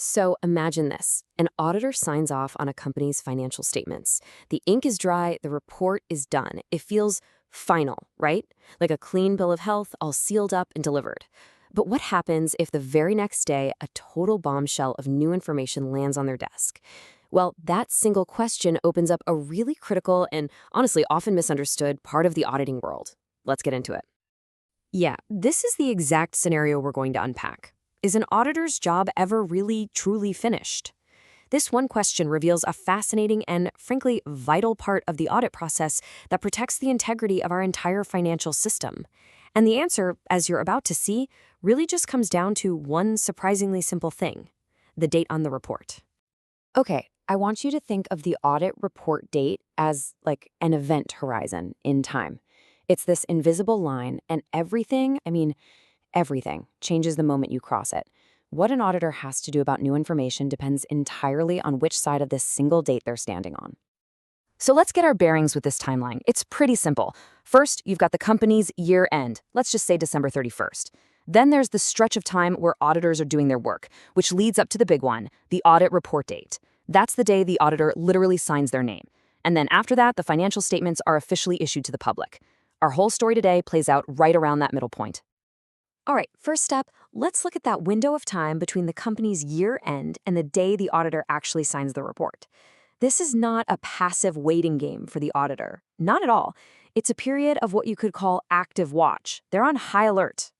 So imagine this. An auditor signs off on a company's financial statements. The ink is dry, the report is done. It feels final, right? Like a clean bill of health, all sealed up and delivered. But what happens if the very next day a total bombshell of new information lands on their desk? Well, that single question opens up a really critical and honestly often misunderstood part of the auditing world. Let's get into it. Yeah, this is the exact scenario we're going to unpack. Is an auditor's job ever really, truly finished? This one question reveals a fascinating and, frankly, vital part of the audit process that protects the integrity of our entire financial system. And the answer, as you're about to see, really just comes down to one surprisingly simple thing: the date on the report. Okay, I want you to think of the audit report date as like an event horizon in time. It's this invisible line, and everything changes the moment you cross it. What an auditor has to do about new information depends entirely on which side of this single date they're standing on. So let's get our bearings with this timeline. It's pretty simple. First, you've got the company's year end. Let's just say December 31st. Then there's the stretch of time where auditors are doing their work, which leads up to the big one, the audit report date. That's the day the auditor literally signs their name. And then after that, the financial statements are officially issued to the public. Our whole story today plays out right around that middle point. All right, first up, let's look at that window of time between the company's year end and the day the auditor actually signs the report. This is not a passive waiting game for the auditor. Not at all. It's a period of what you could call active watch. They're on high alert.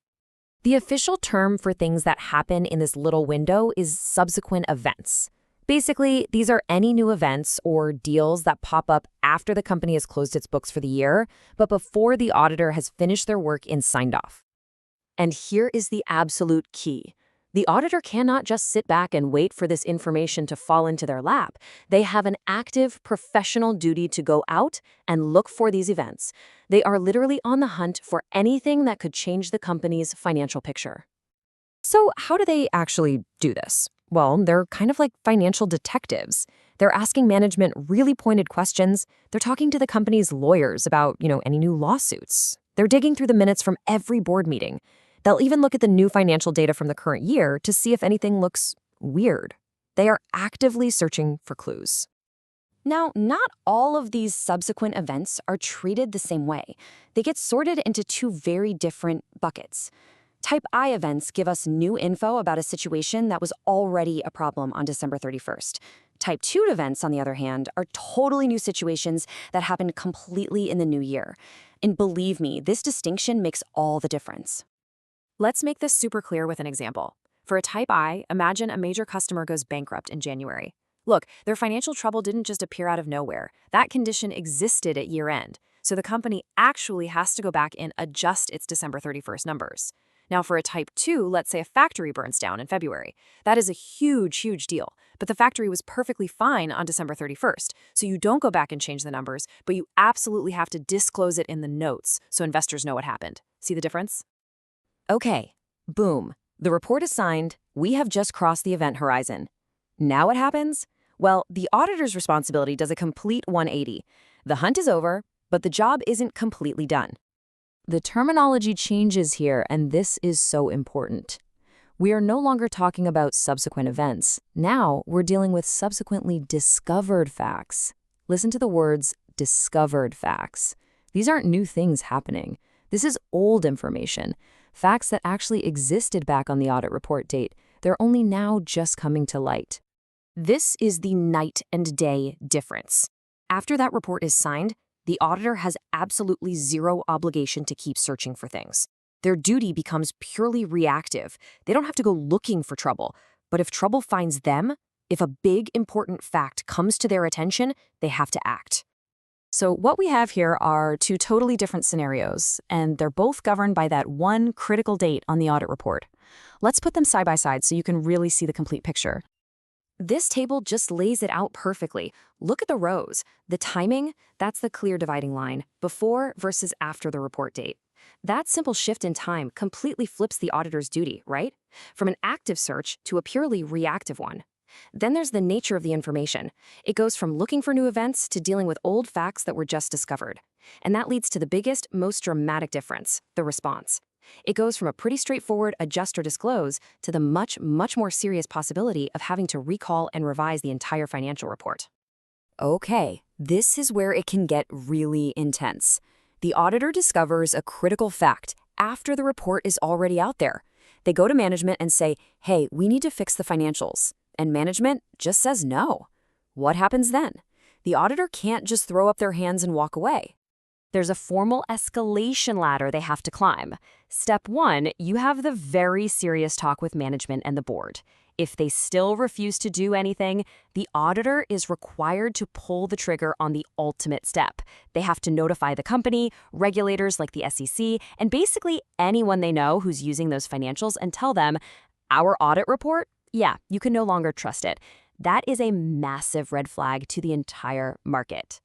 The official term for things that happen in this little window is subsequent events. Basically, these are any new events or deals that pop up after the company has closed its books for the year, but before the auditor has finished their work and signed off. And here is the absolute key. The auditor cannot just sit back and wait for this information to fall into their lap. They have an active professional duty to go out and look for these events. They are literally on the hunt for anything that could change the company's financial picture. So how do they actually do this? Well, they're kind of like financial detectives. They're asking management really pointed questions. They're talking to the company's lawyers about, any new lawsuits. They're digging through the minutes from every board meeting. They'll even look at the new financial data from the current year to see if anything looks weird. They are actively searching for clues. Now, not all of these subsequent events are treated the same way. They get sorted into two very different buckets. Type I events give us new info about a situation that was already a problem on December 31st. Type 2 events, on the other hand, are totally new situations that happened completely in the new year. And believe me, this distinction makes all the difference. Let's make this super clear with an example. For a Type I, imagine a major customer goes bankrupt in January. Look, their financial trouble didn't just appear out of nowhere. That condition existed at year end, so the company actually has to go back and adjust its December 31st numbers. Now, for a Type 2, let's say a factory burns down in February. That is a huge, huge deal, but the factory was perfectly fine on December 31st, so you don't go back and change the numbers, but you absolutely have to disclose it in the notes so investors know what happened. See the difference? Okay, boom. The report is signed. We have just crossed the event horizon. Now what happens? Well, the auditor's responsibility does a complete 180. The hunt is over, but the job isn't completely done. The terminology changes here, and this is so important. We are no longer talking about subsequent events. Now we're dealing with subsequently discovered facts. Listen to the words discovered facts. These aren't new things happening. This is old information. Facts that actually existed back on the audit report date. They're only now just coming to light. This is the night and day difference. After that report is signed, the auditor has absolutely zero obligation to keep searching for things. Their duty becomes purely reactive. They don't have to go looking for trouble. But if trouble finds them, if a big important fact comes to their attention, they have to act. So what we have here are two totally different scenarios, and they're both governed by that one critical date on the audit report. Let's put them side by side so you can really see the complete picture. This table just lays it out perfectly. Look at the rows. The timing, that's the clear dividing line, before versus after the report date. That simple shift in time completely flips the auditor's duty, right? From an active search to a purely reactive one. Then there's the nature of the information. It goes from looking for new events to dealing with old facts that were just discovered. And that leads to the biggest, most dramatic difference, the response. It goes from a pretty straightforward adjust or disclose to the much, much more serious possibility of having to recall and revise the entire financial report. Okay, this is where it can get really intense. The auditor discovers a critical fact after the report is already out there. They go to management and say, hey, we need to fix the financials. And management just says no. What happens then? The auditor can't just throw up their hands and walk away. There's a formal escalation ladder they have to climb. Step 1, you have the very serious talk with management and the board. If they still refuse to do anything, the auditor is required to pull the trigger on the ultimate step. They have to notify the company, regulators like the SEC, and basically anyone they know who's using those financials and tell them, our audit report? Yeah, you can no longer trust it. That is a massive red flag to the entire market.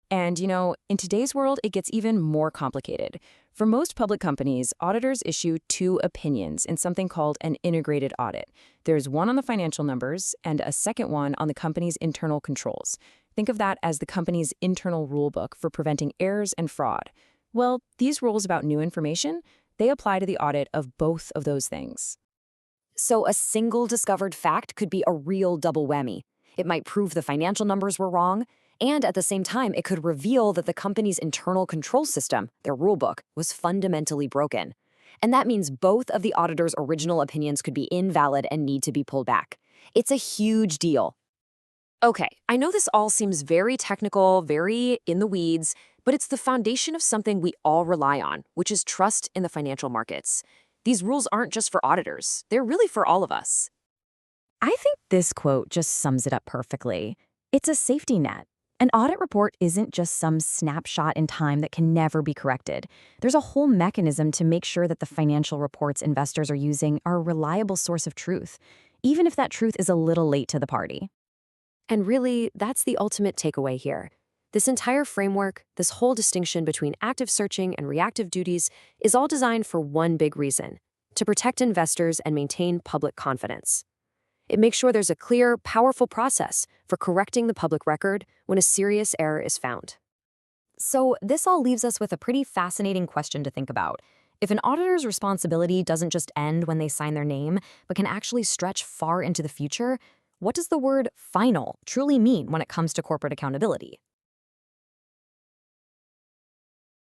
And, in today's world, it gets even more complicated. For most public companies, auditors issue two opinions in something called an integrated audit. There's one on the financial numbers and a second one on the company's internal controls. Think of that as the company's internal rulebook for preventing errors and fraud. Well, these rules about new information, they apply to the audit of both of those things. So a single discovered fact could be a real double whammy. It might prove the financial numbers were wrong, and at the same time, it could reveal that the company's internal control system, their rulebook, was fundamentally broken. And that means both of the auditor's original opinions could be invalid and need to be pulled back. It's a huge deal. Okay, I know this all seems very technical, very in the weeds, but it's the foundation of something we all rely on, which is trust in the financial markets. These rules aren't just for auditors, they're really for all of us. I think this quote just sums it up perfectly. It's a safety net. An audit report isn't just some snapshot in time that can never be corrected. There's a whole mechanism to make sure that the financial reports investors are using are a reliable source of truth, even if that truth is a little late to the party. And really, that's the ultimate takeaway here. This entire framework, this whole distinction between active searching and reactive duties, is all designed for one big reason: to protect investors and maintain public confidence. It makes sure there's a clear, powerful process for correcting the public record when a serious error is found. So this all leaves us with a pretty fascinating question to think about. If an auditor's responsibility doesn't just end when they sign their name, but can actually stretch far into the future, what does the word final truly mean when it comes to corporate accountability?